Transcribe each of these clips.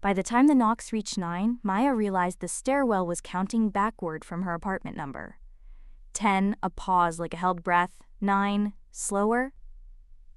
By the time the knocks reached 9, Maya realized the stairwell was counting backward from her apartment number. 10, a pause like a held breath. 9, slower.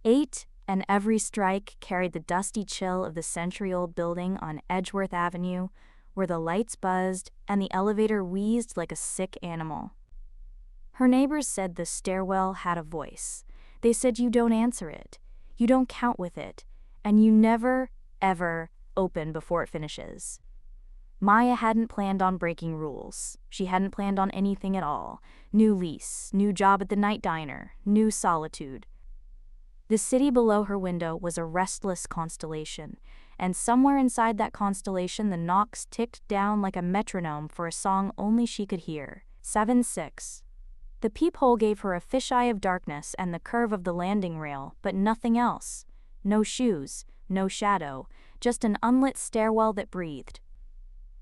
8, and every strike carried the dusty chill of the century-old building on Edgeworth Avenue, where the lights buzzed and the elevator wheezed like a sick animal. Her neighbors said the stairwell had a voice. They said you don't answer it, you don't count with it, and you never, ever open before it finishes. Maya hadn't planned on breaking rules. She hadn't planned on anything at all. New lease, new job at the night diner, new solitude. The city below her window was a restless constellation, and somewhere inside that constellation the knocks ticked down like a metronome for a song only she could hear. 7-6. The peephole gave her a fisheye of darkness and the curve of the landing rail, but nothing else. No shoes, no shadow, just an unlit stairwell that breathed.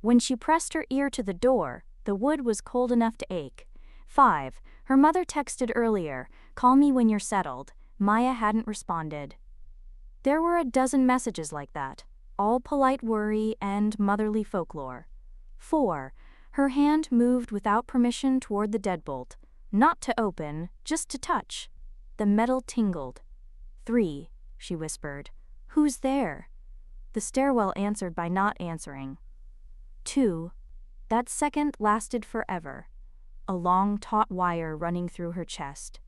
When she pressed her ear to the door, the wood was cold enough to ache. 5. Her mother texted earlier, "Call me when you're settled." Maya hadn't responded. There were a dozen messages like that, all polite worry and motherly folklore. 4. Her hand moved without permission toward the deadbolt, not to open, just to touch. The metal tingled. 3. She whispered, "Who's there?" The stairwell answered by not answering. 2. That second lasted forever, a long taut wire running through her chest.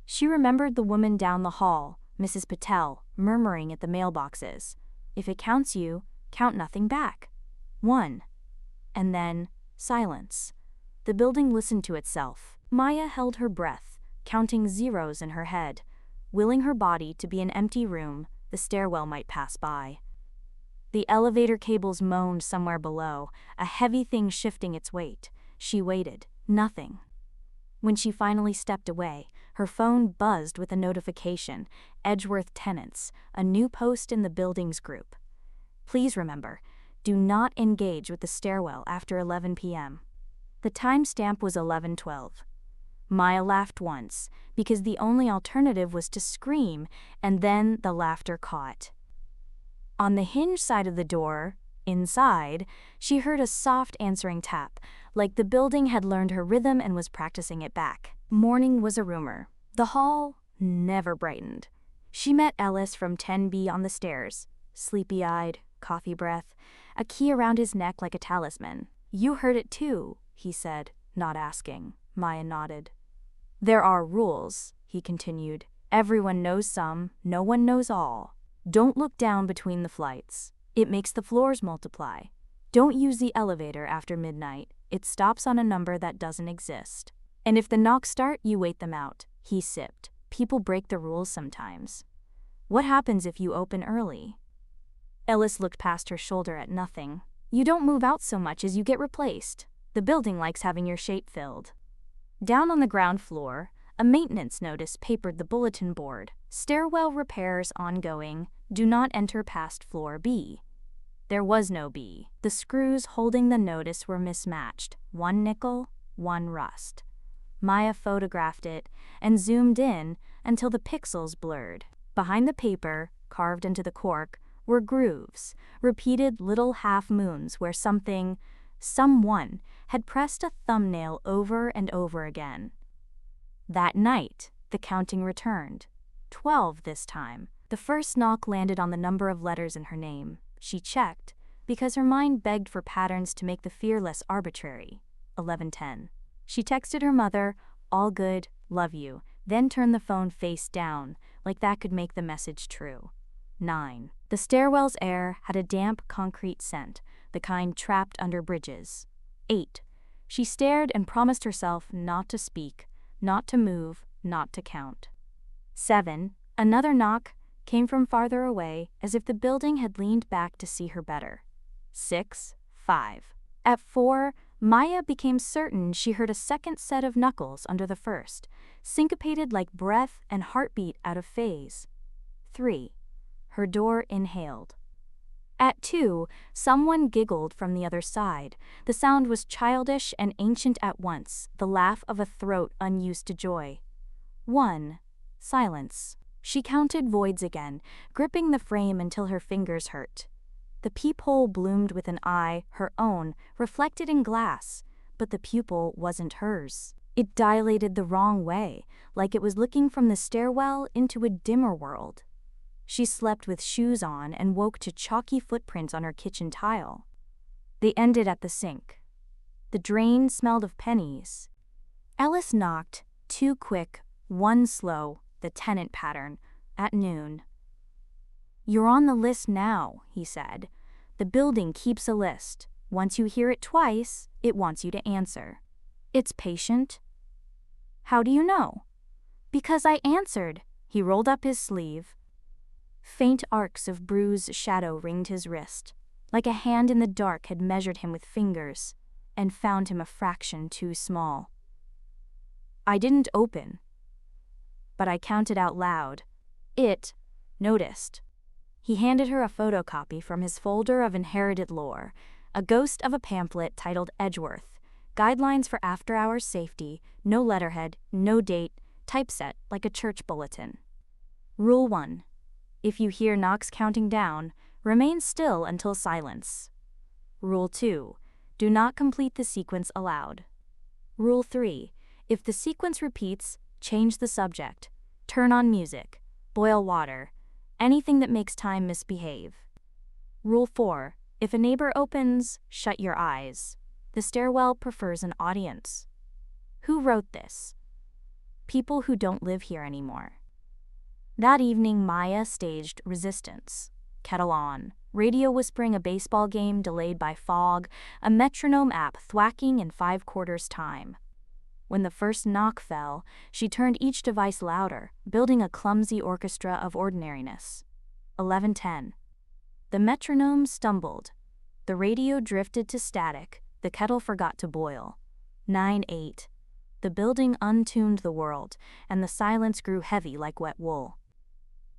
She remembered the woman down the hall, Mrs. Patel, murmuring at the mailboxes, "If it counts you, count nothing back." 1. And then, silence. The building listened to itself. Maya held her breath, counting zeros in her head, willing her body to be an empty room the stairwell might pass by. The elevator cables moaned somewhere below, a heavy thing shifting its weight. She waited. Nothing. When she finally stepped away, her phone buzzed with a notification. Edgeworth Tenants, a new post in the building's group. Please remember, do not engage with the stairwell after 11 p.m. The timestamp was 11:12. Maya laughed once, because the only alternative was to scream, and then the laughter caught. On the hinge side of the door, inside, she heard a soft answering tap, like the building had learned her rhythm and was practicing it back. Morning was a rumor. The hall never brightened. She met Ellis from 10B on the stairs, sleepy-eyed, coffee breath, a key around his neck like a talisman. "You heard it too," he said, not asking. Maya nodded. "There are rules," he continued. "Everyone knows some, no one knows all. Don't look down between the flights. It makes the floors multiply. Don't use the elevator after midnight. It stops on a number that doesn't exist. And if the knocks start, you wait them out." He sipped. "People break the rules sometimes. What happens if you open early?" Ellis looked past her shoulder at nothing. "You don't move out so much as you get replaced. The building likes having your shape filled." Down on the ground floor, a maintenance notice papered the bulletin board. "Stairwell repairs ongoing. Do not enter past floor B." There was no B. The screws holding the notice were mismatched. One nickel, one rust. Maya photographed it and zoomed in until the pixels blurred. Behind the paper, carved into the cork, were grooves, repeated little half-moons where someone had pressed a thumbnail over and over again. That night, the counting returned. 12 this time. The first knock landed on the number of letters in her name. She checked, because her mind begged for patterns to make the fear less arbitrary. 11:10. She texted her mother, "All good, love you," then turned the phone face down, like that could make the message true. 9. The stairwell's air had a damp concrete scent, the kind trapped under bridges. 8. She stared and promised herself not to speak, not to move, not to count. 7. Another knock came from farther away, as if the building had leaned back to see her better. 6. 5. At 4, Maya became certain she heard a second set of knuckles under the first, syncopated like breath and heartbeat out of phase. 3. Her door inhaled. At 2, someone giggled from the other side. The sound was childish and ancient at once, the laugh of a throat unused to joy. 1. Silence. She counted voids again, gripping the frame until her fingers hurt. The peephole bloomed with an eye, her own, reflected in glass, but the pupil wasn't hers. It dilated the wrong way, like it was looking from the stairwell into a dimmer world. She slept with shoes on and woke to chalky footprints on her kitchen tile. They ended at the sink. The drain smelled of pennies. Ellis knocked, 2 quick, 1 slow, the tenant pattern, at noon. "You're on the list now," he said. "The building keeps a list. Once you hear it twice, it wants you to answer. It's patient." "How do you know?" "Because I answered." He rolled up his sleeve. Faint arcs of bruised shadow ringed his wrist, like a hand in the dark had measured him with fingers and found him a fraction too small. "I didn't open, but I counted out loud. It noticed." He handed her a photocopy from his folder of inherited lore, a ghost of a pamphlet titled Edgeworth, Guidelines for After-Hours Safety, no letterhead, no date, typeset like a church bulletin. Rule 1. If you hear knocks counting down, remain still until silence. Rule 2. Do not complete the sequence aloud. Rule 3. If the sequence repeats, change the subject. Turn on music. Boil water. Anything that makes time misbehave. Rule 4. If a neighbor opens, shut your eyes. The stairwell prefers an audience. Who wrote this? People who don't live here anymore. That evening, Maya staged resistance. Kettle on, radio whispering a baseball game delayed by fog, a metronome app thwacking in 5/4 time. When the first knock fell, she turned each device louder, building a clumsy orchestra of ordinariness. 11:10. The metronome stumbled. The radio drifted to static. The kettle forgot to boil. 9:08. The building untuned the world, and the silence grew heavy like wet wool.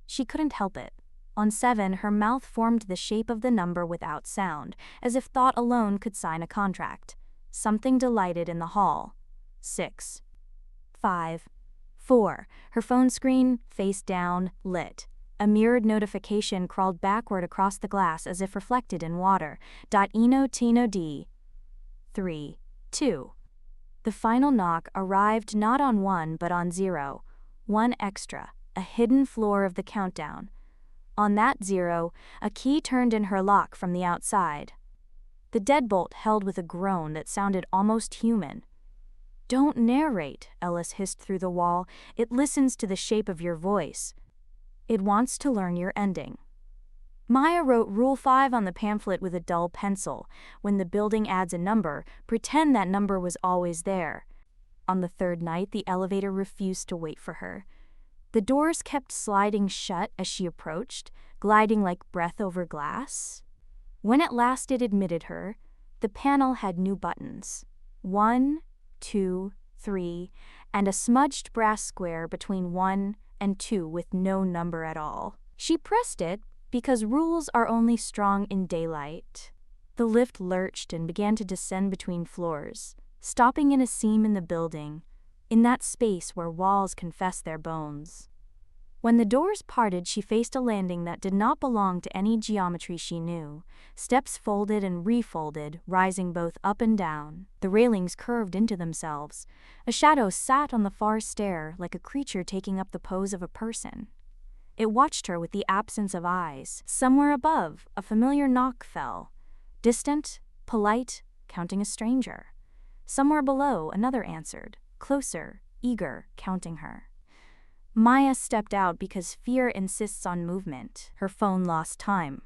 She couldn't help it. On 7, her mouth formed the shape of the number without sound, as if thought alone could sign a contract. Something delighted in the hall. 6. 5. 4. Her phone screen, face down, lit. A mirrored notification crawled backward across the glass as if reflected in water. Eno Tino D. 3. 2. The final knock arrived not on 1 but on 0. 1 extra, a hidden floor of the countdown. On that 0, a key turned in her lock from the outside. The deadbolt held with a groan that sounded almost human. "Don't narrate," Ellis hissed through the wall. "It listens to the shape of your voice. It wants to learn your ending." Maya wrote Rule 5 on the pamphlet with a dull pencil. When the building adds a number, pretend that number was always there. On the 3rd night, the elevator refused to wait for her. The doors kept sliding shut as she approached, gliding like breath over glass. When at last it admitted her, the panel had new buttons. 1, 2, 3, and a smudged brass square between 1 and 2 with no number at all. She pressed it because rules are only strong in daylight. The lift lurched and began to descend between floors, stopping in a seam in the building, in that space where walls confess their bones. When the doors parted, she faced a landing that did not belong to any geometry she knew. Steps folded and refolded, rising both up and down. The railings curved into themselves. A shadow sat on the far stair like a creature taking up the pose of a person. It watched her with the absence of eyes. Somewhere above, a familiar knock fell. Distant, polite, counting a stranger. Somewhere below, another answered, closer, eager, counting her. Maya stepped out because fear insists on movement. Her phone lost time.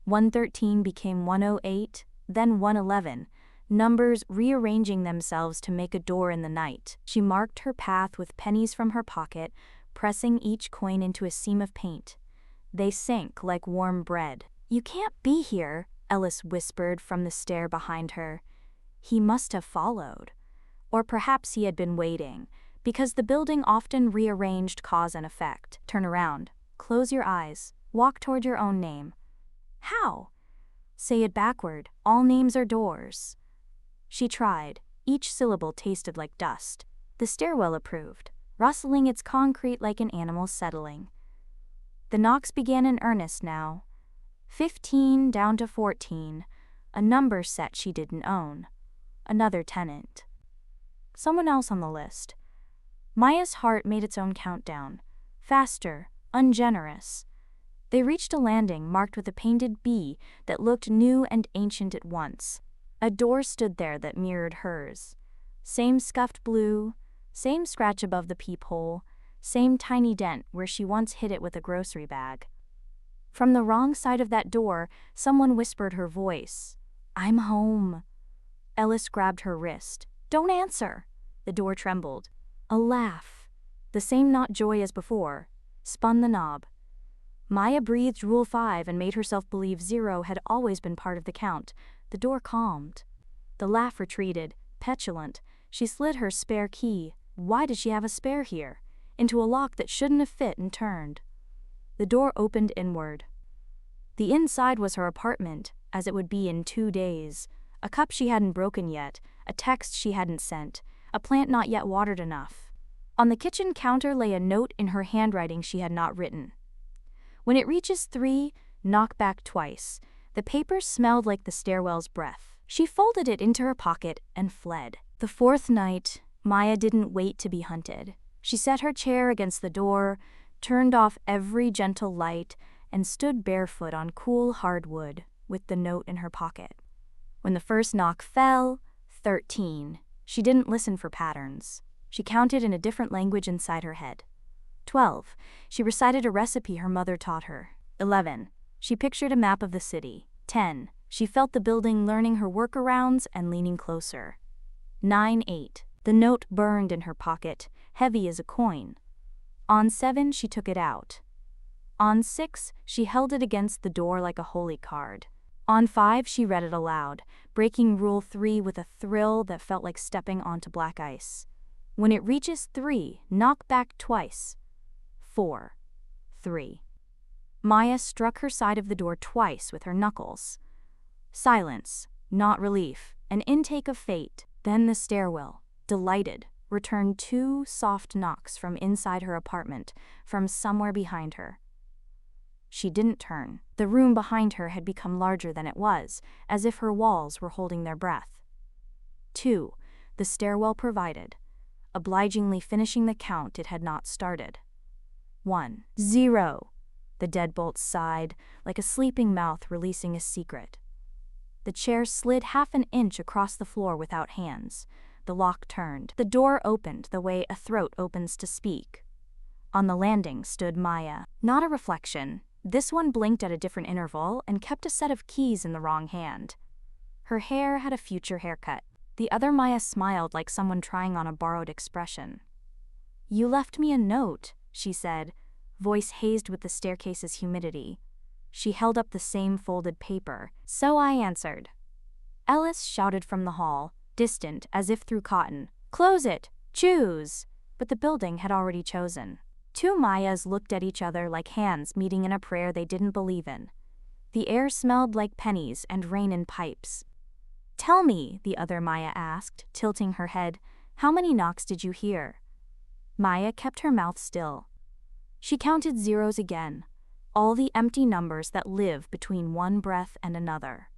113 became 108, then 111, numbers rearranging themselves to make a door in the night. She marked her path with pennies from her pocket, pressing each coin into a seam of paint. They sank like warm bread. "You can't be here," Ellis whispered from the stair behind her. He must have followed. Or perhaps he had been waiting, because the building often rearranged cause and effect. "Turn around. Close your eyes. Walk toward your own name." "How?" "Say it backward. All names are doors." She tried. Each syllable tasted like dust. The stairwell approved, rustling its concrete like an animal settling. The knocks began in earnest now. 15 down to 14, a number set she didn't own. Another tenant. Someone else on the list. Maya's heart made its own countdown. Faster, ungenerous. They reached a landing marked with a painted B that looked new and ancient at once. A door stood there that mirrored hers. Same scuffed blue, same scratch above the peephole, same tiny dent where she once hid it with a grocery bag. From the wrong side of that door, someone whispered her voice. "I'm home." Ellis grabbed her wrist. "Don't answer." The door trembled. A laugh, the same not joy as before, spun the knob. Maya breathed Rule 5 and made herself believe 0 had always been part of the count. The door calmed. The laugh retreated, petulant. She slid her spare key, why did she have a spare here, into a lock that shouldn't have fit and turned. The door opened inward. The inside was her apartment, as it would be in 2 days. A cup she hadn't broken yet, a text she hadn't sent, a plant not yet watered enough. On the kitchen counter lay a note in her handwriting she had not written. "When it reaches 3, knock back twice." The paper smelled like the stairwell's breath. She folded it into her pocket and fled. The 4th night, Maya didn't wait to be hunted. She set her chair against the door, turned off every gentle light, and stood barefoot on cool hardwood with the note in her pocket. When the first knock fell, 13, she didn't listen for patterns. She counted in a different language inside her head. 12, she recited a recipe her mother taught her. 11, she pictured a map of the city. 10, she felt the building learning her workarounds and leaning closer. 9, 8, the note burned in her pocket, heavy as a coin. On 7, she took it out. On 6, she held it against the door like a holy card. On 5, she read it aloud, breaking Rule 3 with a thrill that felt like stepping onto black ice. When it reaches 3, knock back twice. 4, 3. Maya struck her side of the door twice with her knuckles. Silence, not relief, an intake of fate. Then the stairwell, delighted, returned 2 soft knocks from inside her apartment, from somewhere behind her. She didn't turn. The room behind her had become larger than it was, as if her walls were holding their breath. 2, the stairwell provided, obligingly finishing the count it had not started. 1, 0. The deadbolt sighed, like a sleeping mouth releasing a secret. The chair slid half an inch across the floor without hands. The lock turned. The door opened the way a throat opens to speak. On the landing stood Maya. Not a reflection. This one blinked at a different interval and kept a set of keys in the wrong hand. Her hair had a future haircut. The other Maya smiled like someone trying on a borrowed expression. "You left me a note," she said, voice hazed with the staircase's humidity. She held up the same folded paper. "So I answered." Ellis shouted from the hall, distant as if through cotton. "Close it! Choose!" But the building had already chosen. 2 Mayas looked at each other like hands meeting in a prayer they didn't believe in. The air smelled like pennies and rain in pipes. "Tell me," the other Maya asked, tilting her head, "how many knocks did you hear?" Maya kept her mouth still. She counted zeros again, all the empty numbers that live between one breath and another.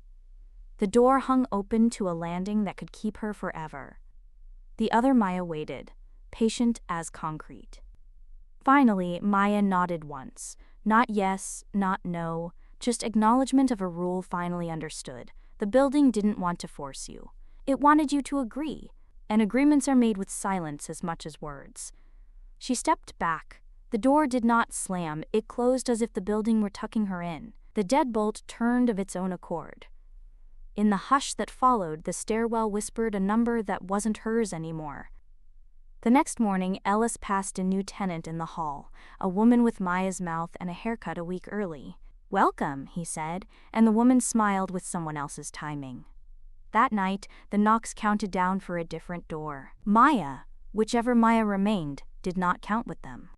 The door hung open to a landing that could keep her forever. The other Maya waited, patient as concrete. Finally, Maya nodded once. Not yes, not no, just acknowledgement of a rule finally understood. The building didn't want to force you. It wanted you to agree, and agreements are made with silence as much as words. She stepped back. The door did not slam, it closed as if the building were tucking her in. The deadbolt turned of its own accord. In the hush that followed, the stairwell whispered a number that wasn't hers anymore. The next morning, Ellis passed a new tenant in the hall, a woman with Maya's mouth and a haircut a week early. "Welcome," he said, and the woman smiled with someone else's timing. That night, the knocks counted down for a different door. Maya, whichever Maya remained, did not count with them.